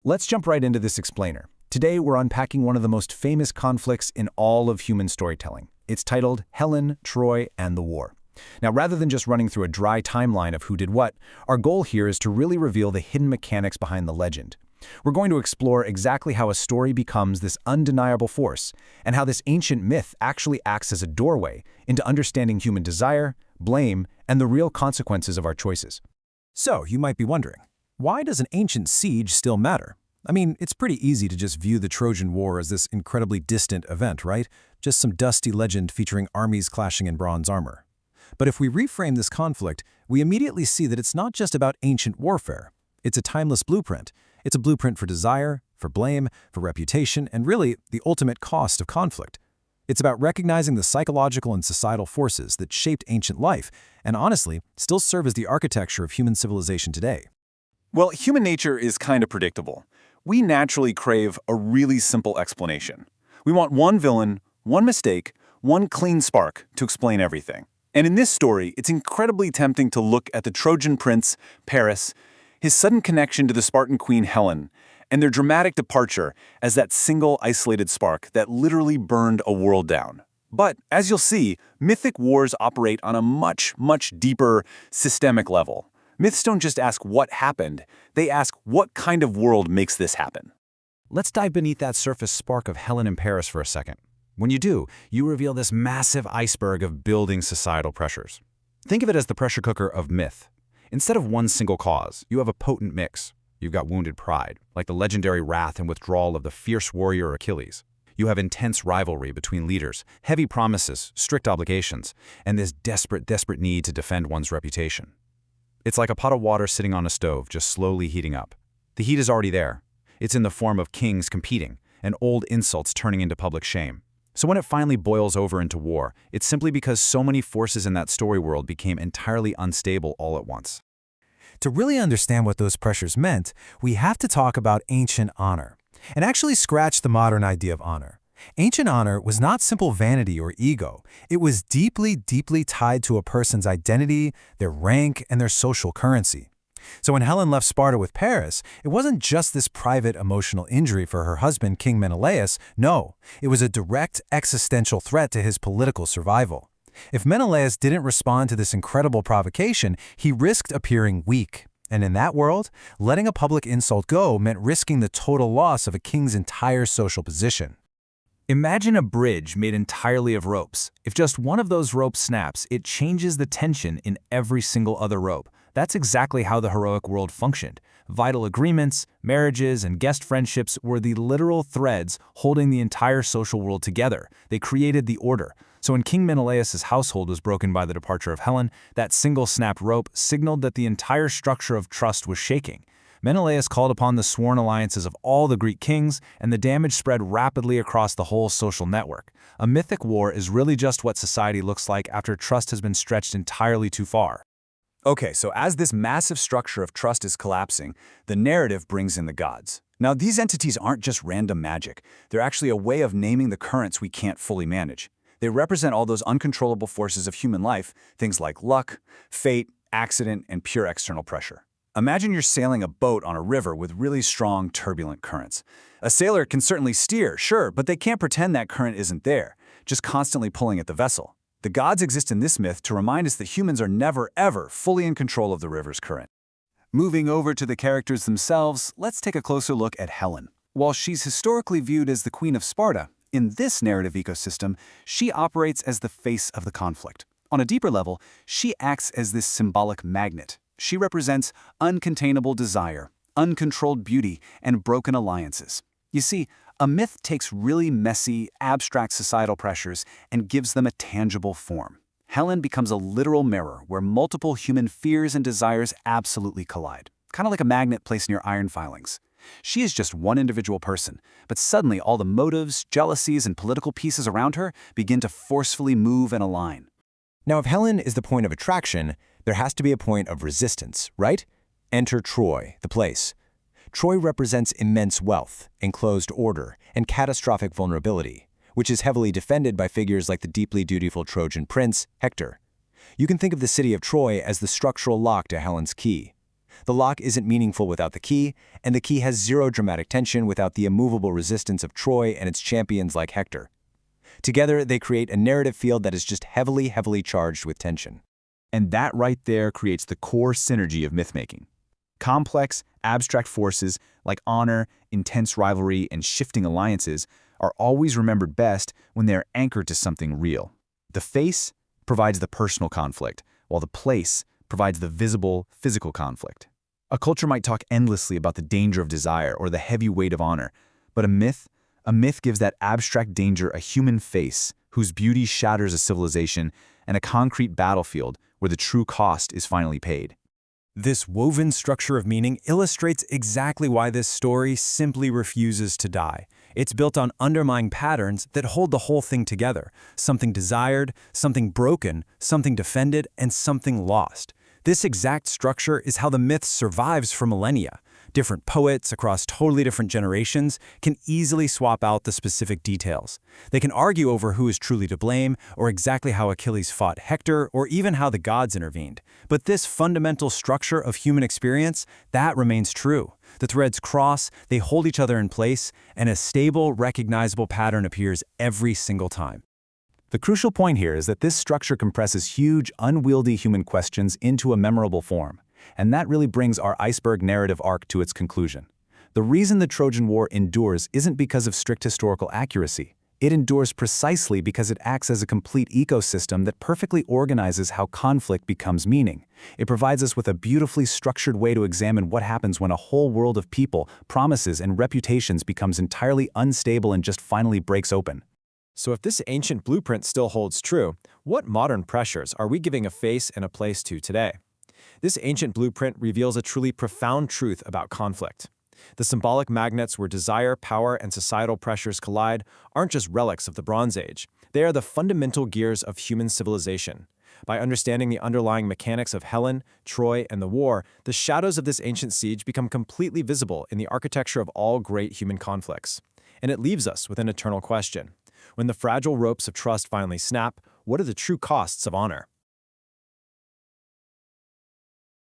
Let's jump right into this explainer. Today, we're unpacking one of the most famous conflicts in all of human storytelling. It's titled Helen, Troy, and the War. Now, rather than just running through a dry timeline of who did what, our goal here is to really reveal the hidden mechanics behind the legend. We're going to explore exactly how a story becomes this undeniable force, and how this ancient myth actually acts as a doorway into understanding human desire, blame, and the real consequences of our choices. So, you might be wondering, why does an ancient siege still matter? I mean, it's pretty easy to just view the Trojan War as this incredibly distant event, right? Just some dusty legend featuring armies clashing in bronze armor. But if we reframe this conflict, we immediately see that it's not just about ancient warfare. It's a timeless blueprint. It's a blueprint for desire, for blame, for reputation, and really, the ultimate cost of conflict. It's about recognizing the psychological and societal forces that shaped ancient life, and honestly, still serve as the architecture of human civilization today. Well, human nature is kind of predictable. We naturally crave a really simple explanation. We want one villain, one mistake, one clean spark to explain everything. And in this story, it's incredibly tempting to look at the Trojan prince, Paris, his sudden connection to the Spartan queen Helen, and their dramatic departure as that single isolated spark that literally burned a world down. But, as you'll see, mythic wars operate on a much, much deeper, systemic level. Myths don't just ask what happened, they ask what kind of world makes this happen. Let's dive beneath that surface spark of Helen in Paris for a second. When you do, you reveal this massive iceberg of building societal pressures. Think of it as the pressure cooker of myth. Instead of one single cause, you have a potent mix. You've got wounded pride, like the legendary wrath and withdrawal of the fierce warrior Achilles. You have intense rivalry between leaders, heavy promises, strict obligations, and this desperate need to defend one's reputation. It's like a pot of water sitting on a stove, just slowly heating up. The heat is already there. It's in the form of kings competing, and old insults turning into public shame. So when it finally boils over into war, it's simply because so many forces in that story world became entirely unstable all at once. To really understand what those pressures meant, we have to talk about ancient honor, and actually scratch the modern idea of honor. Ancient honor was not simple vanity or ego. It was deeply tied to a person's identity, their rank, and their social currency. So when Helen left Sparta with Paris, it wasn't just this private emotional injury for her husband, King Menelaus. No, it was a direct existential threat to his political survival. If Menelaus didn't respond to this incredible provocation, he risked appearing weak. And in that world, letting a public insult go meant risking the total loss of a king's entire social position. Imagine a bridge made entirely of ropes. If just one of those ropes snaps, it changes the tension in every single other rope. That's exactly how the heroic world functioned. Vital agreements, marriages, and guest friendships were the literal threads holding the entire social world together. They created the order. So when King Menelaus' household was broken by the departure of Helen, that single snapped rope signaled that the entire structure of trust was shaking. Menelaus called upon the sworn alliances of all the Greek kings, and the damage spread rapidly across the whole social network. A mythic war is really just what society looks like after trust has been stretched entirely too far. Okay, so as this massive structure of trust is collapsing, the narrative brings in the gods. Now, these entities aren't just random magic. They're actually a way of naming the currents we can't fully manage. They represent all those uncontrollable forces of human life, things like luck, fate, accident, and pure external pressure. Imagine you're sailing a boat on a river with really strong, turbulent currents. A sailor can certainly steer, sure, but they can't pretend that current isn't there, just constantly pulling at the vessel. The gods exist in this myth to remind us that humans are never, ever fully in control of the river's current. Moving over to the characters themselves, let's take a closer look at Helen. While she's historically viewed as the queen of Sparta, in this narrative ecosystem, she operates as the face of the conflict. On a deeper level, she acts as this symbolic magnet. She represents uncontainable desire, uncontrolled beauty, and broken alliances. You see, a myth takes really messy, abstract societal pressures and gives them a tangible form. Helen becomes a literal mirror where multiple human fears and desires absolutely collide, kind of like a magnet placed near iron filings. She is just one individual person, but suddenly all the motives, jealousies, and political pieces around her begin to forcefully move and align. Now, if Helen is the point of attraction, there has to be a point of resistance, right? Enter Troy, the place. Troy represents immense wealth, enclosed order, and catastrophic vulnerability, which is heavily defended by figures like the deeply dutiful Trojan prince, Hector. You can think of the city of Troy as the structural lock to Helen's key. The lock isn't meaningful without the key, and the key has zero dramatic tension without the immovable resistance of Troy and its champions like Hector. Together, they create a narrative field that is just heavily charged with tension. And that right there creates the core synergy of mythmaking. Complex, abstract forces like honor, intense rivalry, and shifting alliances are always remembered best when they are anchored to something real. The face provides the personal conflict, while the place provides the visible, physical conflict. A culture might talk endlessly about the danger of desire or the heavy weight of honor, but a myth gives that abstract danger a human face whose beauty shatters a civilization and a concrete battlefield where the true cost is finally paid. This woven structure of meaning illustrates exactly why this story simply refuses to die. It's built on underlying patterns that hold the whole thing together. Something desired, something broken, something defended, and something lost. This exact structure is how the myth survives for millennia. Different poets across totally different generations can easily swap out the specific details. They can argue over who is truly to blame, or exactly how Achilles fought Hector, or even how the gods intervened. But this fundamental structure of human experience, that remains true. The threads cross, they hold each other in place, and a stable, recognizable pattern appears every single time. The crucial point here is that this structure compresses huge, unwieldy human questions into a memorable form. And that really brings our iceberg narrative arc to its conclusion. The reason the Trojan War endures isn't because of strict historical accuracy. It endures precisely because it acts as a complete ecosystem that perfectly organizes how conflict becomes meaning. It provides us with a beautifully structured way to examine what happens when a whole world of people, promises, and reputations becomes entirely unstable and just finally breaks open. So if this ancient blueprint still holds true, what modern pressures are we giving a face and a place to today? This ancient blueprint reveals a truly profound truth about conflict. The symbolic magnets where desire, power, and societal pressures collide aren't just relics of the Bronze Age. They are the fundamental gears of human civilization. By understanding the underlying mechanics of Helen, Troy, and the war, the shadows of this ancient siege become completely visible in the architecture of all great human conflicts. And it leaves us with an eternal question. When the fragile ropes of trust finally snap, what are the true costs of honor?